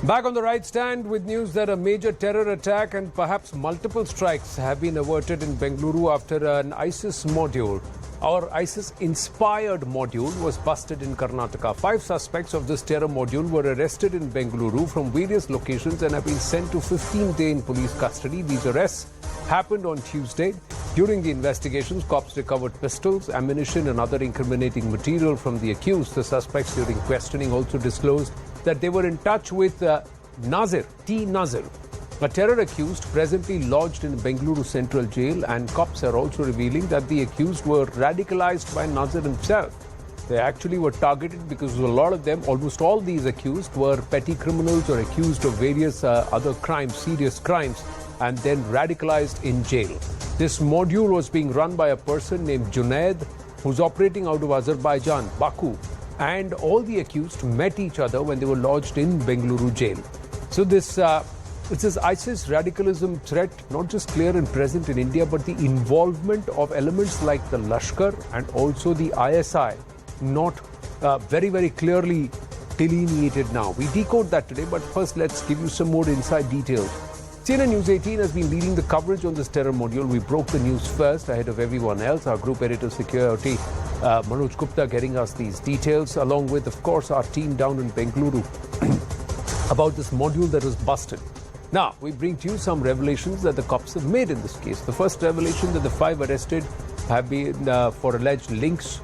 Back on the right stand with news that a major terror attack and perhaps multiple strikes have been averted in Bengaluru after an ISIS module or ISIS-inspired module was busted in Karnataka. 5 suspects of this terror module were arrested in Bengaluru from various locations and have been sent to 15-day in police custody. These arrests happened on Tuesday. During the investigations, cops recovered pistols, ammunition and other incriminating material from the accused. The suspects during questioning also disclosed that they were in touch with Nazir, a terror accused presently lodged in Bengaluru Central Jail, and cops are also revealing that the accused were radicalized by Nazir himself. They actually were targeted because a lot of them, almost all these accused, were petty criminals or accused of various other crimes, serious crimes, and then radicalized in jail. This module was being run by a person named Junaid, who's operating out of Azerbaijan, Baku. And all the accused met each other when they were lodged in Bengaluru jail. So this ISIS radicalism threat, not just clear and present in India, but the involvement of elements like the Lashkar and also the ISI, not very, very clearly delineated now. We decode that today, but first let's give you some more inside details. CNN News18 has been leading the coverage on this terror module. We broke the news first ahead of everyone else. Our group editor security, Manoj Gupta, getting us these details, along with, of course, our team down in Bengaluru about this module that was busted. Now, we bring to you some revelations that the cops have made in this case. The first revelation that the 5 arrested have been for alleged links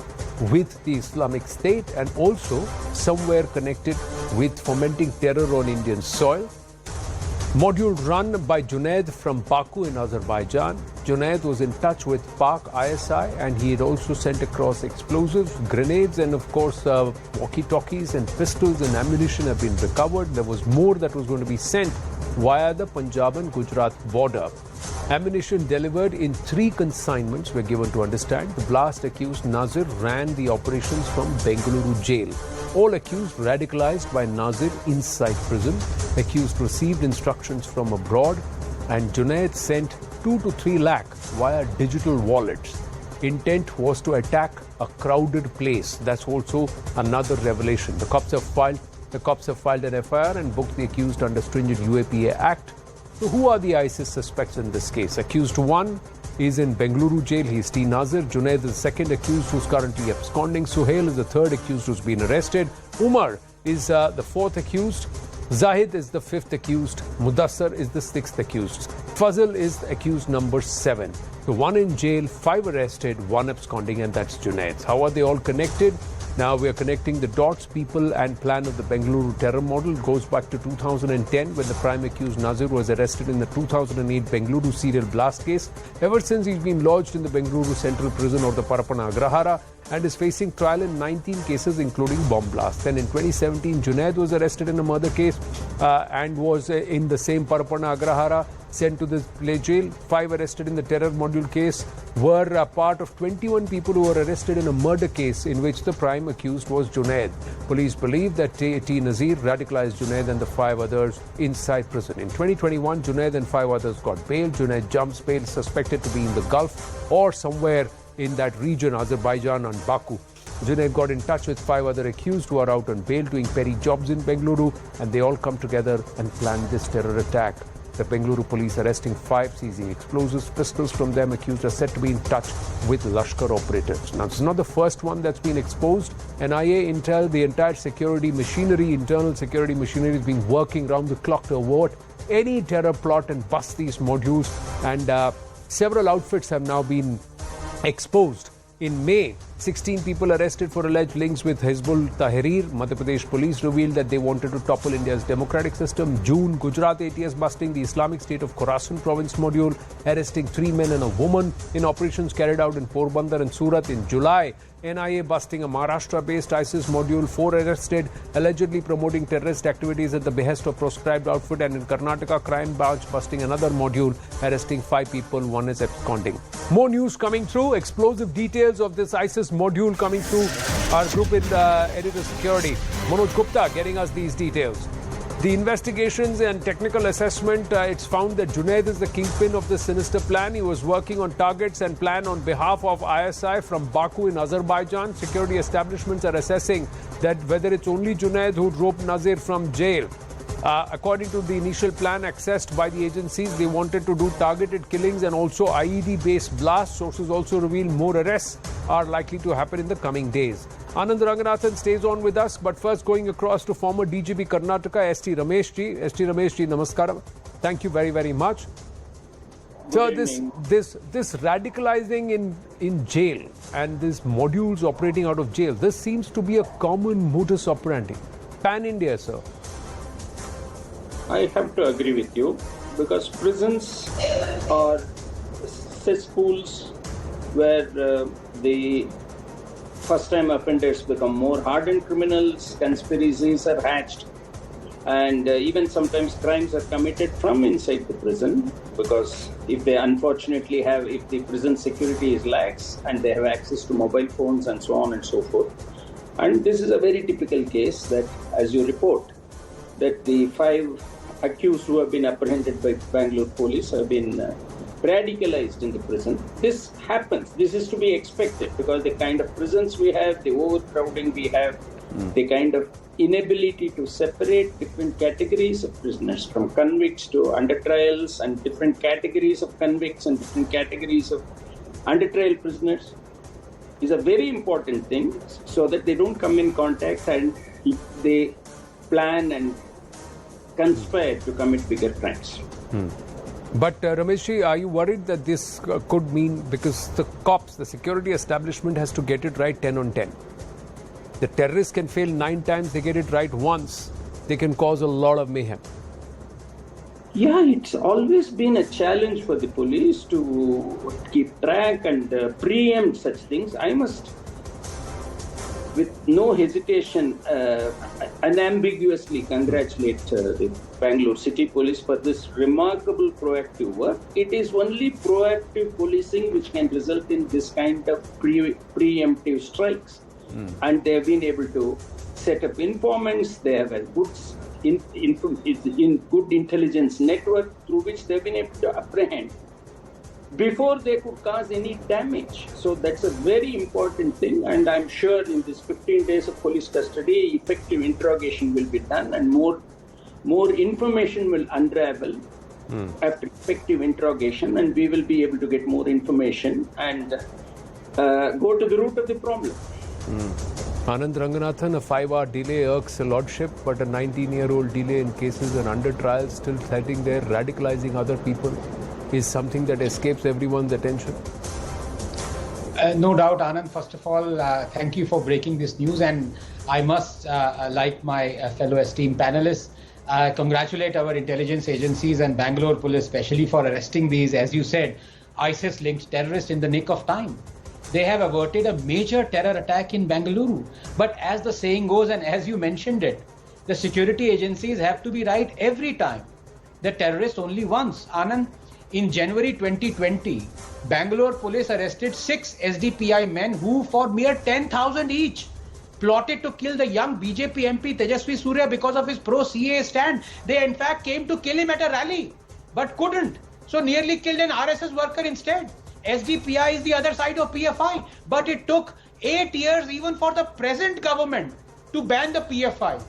with the Islamic State and also somewhere connected with fomenting terror on Indian soil. Module run by Junaid from Baku in Azerbaijan. Junaid was in touch with Pak ISI and he had also sent across explosives, grenades and of course walkie-talkies and pistols and ammunition have been recovered. There was more that was going to be sent via the Punjab and Gujarat border. Ammunition delivered in 3 consignments were given to understand. The blast accused Nazir ran the operations from Bengaluru jail. All accused radicalized by Nazir inside prison. Accused received instructions from abroad and Junaid sent 2 to 3 lakh via digital wallets. Intent was to attack a crowded place. That's also another revelation. The cops have filed an FIR and booked the accused under stringent UAPA Act. So who are the ISIS suspects in this case? Accused 1 is in Bengaluru jail. He is T. Nazir. Junaid is the second accused who's currently absconding. Suhail is the third accused who's been arrested. Umar is the 4th accused. Zahid is the 5th accused. Mudassar is the 6th accused. Fazil is accused number 7. So 1 in jail, 5 arrested, 1 absconding, and that's Junaid. How are they all connected? Now we are connecting the dots. People and plan of the Bengaluru terror model goes back to 2010 when the prime accused Nazir was arrested in the 2008 Bengaluru serial blast case. Ever since, he's been lodged in the Bengaluru Central Prison or the Parapana Agrahara and is facing trial in 19 cases including bomb blasts. Then in 2017, Junaid was arrested in a murder case and was in the same Parapana Agrahara, sent to the jail. 5 arrested in the terror module case were part of 21 people who were arrested in a murder case in which the prime accused was Junaid. Police believe that T. Nazir radicalized Junaid and the 5 others inside prison. In 2021, Junaid and 5 others got bail. Junaid jumps bail, suspected to be in the Gulf or somewhere in that region, Azerbaijan and Baku. Junaid got in touch with 5 other accused who are out on bail doing petty jobs in Bengaluru, and they all come together and plan this terror attack. The Bengaluru police arresting 5, seizing explosives, pistols from them. Accused are said to be in touch with Lashkar operatives. Now, it's not the first one that's been exposed. NIA, Intel, the entire security machinery, internal security machinery is being working round the clock to avert any terror plot and bust these modules. And several outfits have now been exposed. In May, 16 people arrested for alleged links with Hizbul Tahrir. Madhya Pradesh police revealed that they wanted to topple India's democratic system. June, Gujarat ATS busting the Islamic State of Khorasan province module, arresting 3 men and a woman in operations carried out in Porbandar and Surat. In July, NIA busting a Maharashtra-based ISIS module, 4 arrested, allegedly promoting terrorist activities at the behest of proscribed outfit. And in Karnataka, crime branch busting another module, arresting 5 people, 1 is absconding. More news coming through, explosive details of this ISIS module coming through. Our group in editor security, Manoj Gupta, getting us these details. The investigations and technical assessment, it's found that Junaid is the kingpin of this sinister plan. He was working on targets and plan on behalf of ISI from Baku in Azerbaijan. Security establishments are assessing that whether it's only Junaid who roped Nazir from jail According to the initial plan accessed by the agencies, they wanted to do targeted killings and also IED-based blasts. Sources also reveal more arrests are likely to happen in the coming days. Anand Ranganathan stays on with us, but first going across to former DGP Karnataka, ST Rameshji. ST Rameshji, namaskaram. Thank you very, very much. So this radicalizing in jail and these modules operating out of jail, this seems to be a common modus operandi. Pan-India, sir. I have to agree with you, because prisons are cesspools where the first-time offenders become more hardened criminals, conspiracies are hatched, and even sometimes crimes are committed from inside the prison, because if the prison security is lax and they have access to mobile phones and so on and so forth. And this is a very typical case that, as you report, that the 5 accused who have been apprehended by Bangalore police have been radicalized in the prison. This happens. This is to be expected, because the kind of prisons we have, the overcrowding we have, the kind of inability to separate different categories of prisoners, from convicts to under trials, and different categories of convicts and different categories of under trial prisoners, is a very important thing, so that they don't come in contact and they plan and conspire to commit bigger crimes. But Rameshji, are you worried that this could mean, because the cops, the security establishment has to get it right 10 on 10. The terrorists can fail 9 times, they get it right once, they can cause a lot of mayhem. Yeah, it's always been a challenge for the police to keep track and preempt such things. I must, with no hesitation, unambiguously congratulate the Bangalore City Police for this remarkable proactive work. It is only proactive policing which can result in this kind of preemptive strikes. And they have been able to set up informants. They have a good good intelligence network through which they have been able to apprehend before they could cause any damage. So that's a very important thing, and I'm sure in this 15 days of police custody, effective interrogation will be done, and more information will unravel after effective interrogation, and we will be able to get more information and go to the root of the problem. Anand Ranganathan, a 5-hour delay irks a lordship, but a 19-year-old delay in cases and under trials still sitting there radicalizing other people is something that escapes everyone's attention. No doubt, Anand. First of all, thank you for breaking this news, and I must, like my fellow esteemed panelists, congratulate our intelligence agencies and Bangalore police especially for arresting these, as you said, ISIS-linked terrorists in the nick of time. They have averted a major terror attack in Bengaluru. But as the saying goes, and as you mentioned it, the security agencies have to be right every time. The terrorists only once. Anand, in January 2020, Bangalore police arrested 6 SDPI men who, for mere 10,000 each, plotted to kill the young BJP MP Tejasvi Surya because of his pro-CAA stand. They in fact came to kill him at a rally, but couldn't. So nearly killed an RSS worker instead. SDPI is the other side of PFI, but it took 8 years even for the present government to ban the PFI.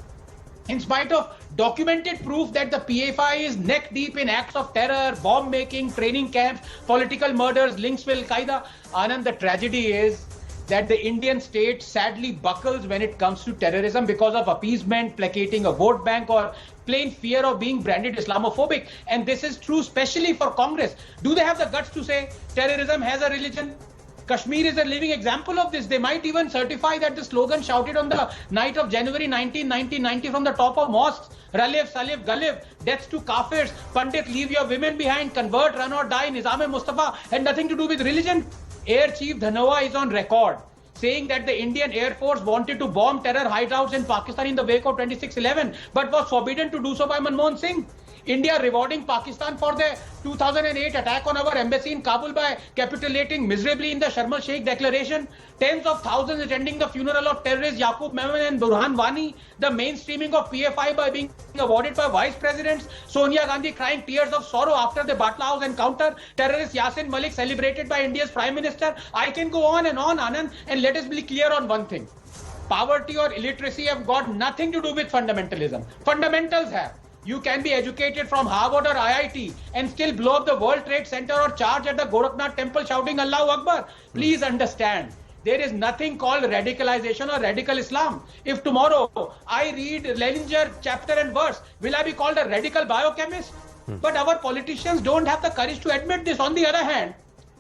In spite of documented proof that the PFI is neck deep in acts of terror, bomb making, training camps, political murders, links with Al-Qaeda, Anand, the tragedy is that the Indian state sadly buckles when it comes to terrorism because of appeasement, placating a vote bank, or plain fear of being branded Islamophobic. And this is true especially for Congress. Do they have the guts to say terrorism has a religion? Kashmir is a living example of this. They might even certify that the slogan shouted on the night of January 19, 1990 from the top of mosques, Ralif, Salif, Galif, deaths to Kafirs, Pandit, leave your women behind, convert, run or die, Nizam-e-Mustafa, had nothing to do with religion. Air Chief Dhanoa is on record saying that the Indian Air Force wanted to bomb terror hideouts in Pakistan in the wake of 26/11, but was forbidden to do so by Manmohan Singh. India rewarding Pakistan for the 2008 attack on our embassy in Kabul by capitulating miserably in the Sharm el-Sheikh declaration. Tens of thousands attending the funeral of terrorists Yaqub Memon and Burhan Wani. The mainstreaming of PFI by being awarded by vice presidents. Sonia Gandhi crying tears of sorrow after the Batla House encounter. Terrorist Yasin Malik celebrated by India's Prime Minister. I can go on, Anand, and let us be clear on one thing. Poverty or illiteracy have got nothing to do with fundamentalism. Fundamentals have. You can be educated from Harvard or IIT and still blow up the World Trade Center or charge at the Gorakhnath temple shouting Allahu Akbar. Please understand, there is nothing called radicalization or radical Islam. If tomorrow I read Leninger chapter and verse, will I be called a radical biochemist? But our politicians don't have the courage to admit this. On the other hand,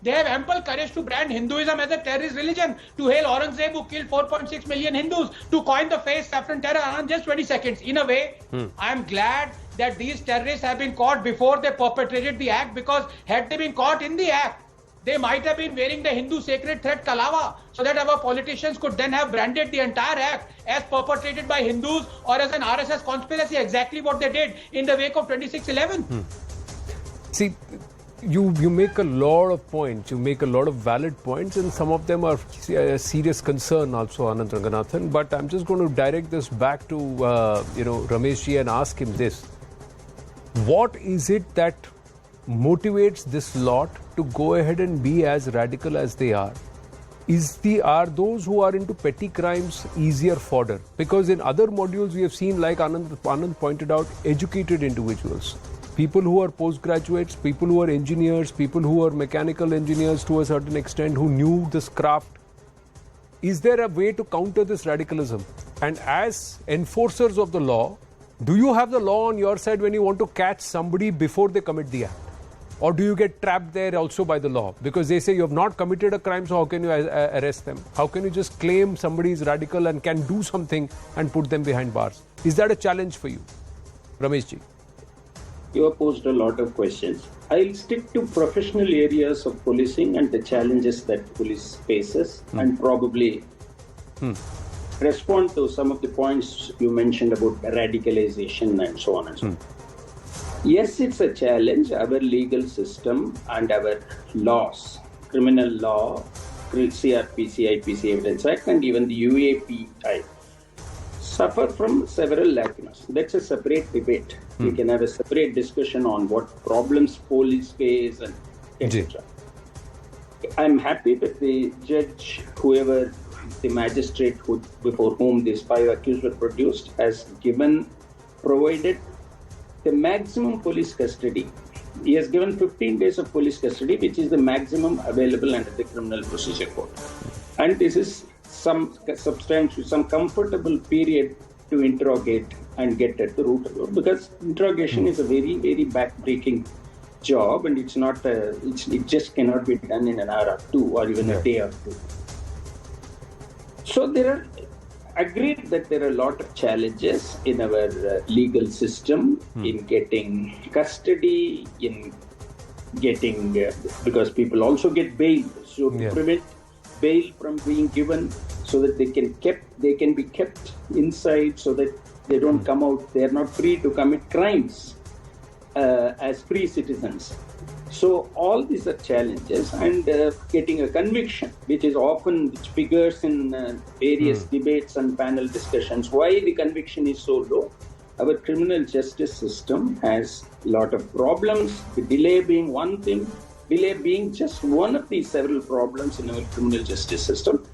they have ample courage to brand Hinduism as a terrorist religion, to hail Aurangzeb who killed 4.6 million Hindus, to coin the phrase saffron terror. And just 20 seconds. In a way, I am glad that these terrorists have been caught before they perpetrated the act, because had they been caught in the act, they might have been wearing the Hindu sacred thread Kalava, so that our politicians could then have branded the entire act as perpetrated by Hindus or as an RSS conspiracy, exactly what they did in the wake of 26/11. See, you make a lot of points, you make a lot of valid points, and some of them are a serious concern also, Anand Ranganathan. But I'm just going to direct this back to Ramesh ji and ask him this: what is it that motivates this lot to go ahead and be as radical as they are? Are those who are into petty crimes easier fodder? Because in other modules we have seen, like Anand pointed out, educated individuals, people who are postgraduates, people who are engineers, people who are mechanical engineers to a certain extent, who knew this craft. Is there a way to counter this radicalism? And as enforcers of the law, do you have the law on your side when you want to catch somebody before they commit the act? Or do you get trapped there also by the law? Because they say you have not committed a crime, so how can you arrest them? How can you just claim somebody is radical and can do something and put them behind bars? Is that a challenge for you? Ramesh ji. You have posed a lot of questions. I'll stick to professional areas of policing and the challenges that police faces, and probably respond to some of the points you mentioned about radicalization and so on and so on. Yes, it's a challenge. Our legal system and our laws, criminal law, CRPC, IPC Evidence Act, and even the UAP type, suffer from several lacunas. That's a separate debate. We can have a separate discussion on what problems police face and etc. I'm happy that the judge, whoever the magistrate before whom these 5 accused were produced, has provided the maximum police custody. He has given 15 days of police custody, which is the maximum available under the Criminal Procedure Code. And this is some substantial, some comfortable period to interrogate and get at the root of it, because interrogation is a very, very back-breaking job, and it's not it just cannot be done in an hour or two or even a day or two. So agreed that there are a lot of challenges in our legal system in getting custody, in getting because people also get bail, so to prevent bail from being given, so that they can be kept inside, so that they don't come out, they are not free to commit crimes as free citizens. So all these are challenges, and getting a conviction, which figures in various debates and panel discussions, why the conviction is so low. Our criminal justice system has a lot of problems, the delay being one thing, delay being just one of the several problems in our criminal justice system.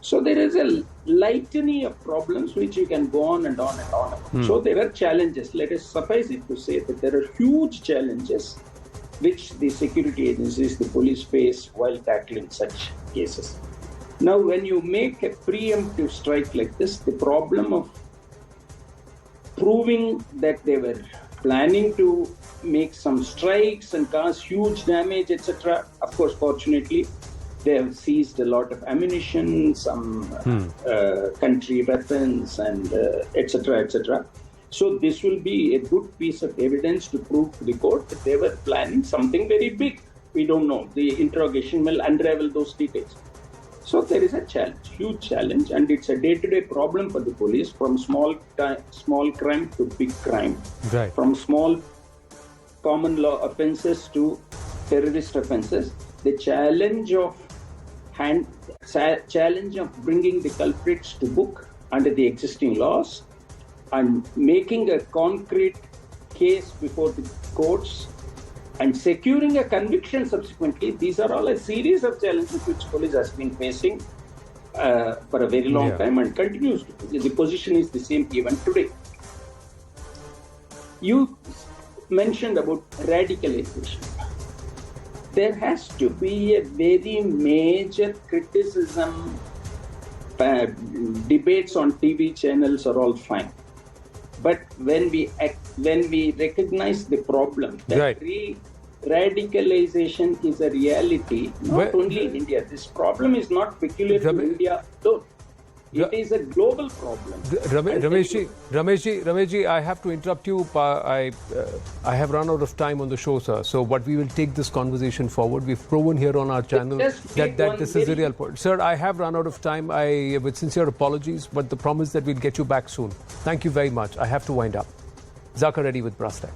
So there is a litany of problems which you can go on and on and on. So there are challenges. Let us suffice it to say that there are huge challenges which the security agencies, the police face while tackling such cases. Now, when you make a preemptive strike like this, the problem of proving that they were planning to make some strikes and cause huge damage, etc. Of course, fortunately, they have seized a lot of ammunition, some country weapons, and etc., etc. So this will be a good piece of evidence to prove to the court that they were planning something very big. We don't know. The interrogation will unravel those details. So there is a challenge, huge challenge, and it's a day-to-day problem for the police, from small crime to big crime, from small common law offences to terrorist offences. The challenge of bringing the culprits to book under the existing laws and making a concrete case before the courts and securing a conviction subsequently, these are all a series of challenges which police has been facing for a very long time and continues to. The position is the same even today. You mentioned about radicalization. There has to be a very major criticism. Debates on TV channels are all fine, but when we recognize the problem that radicalization is a reality, not only in India. This problem is not peculiar to India alone. It is a global problem. Rameshji, I have to interrupt you. I have run out of time on the show, sir. So, but we will take this conversation forward. We've proven here on our channel that this is a real point. Sir, I have run out of time. With sincere apologies, but the promise that we'll get you back soon. Thank you very much. I have to wind up. Zakar Reddy with Brass Tech.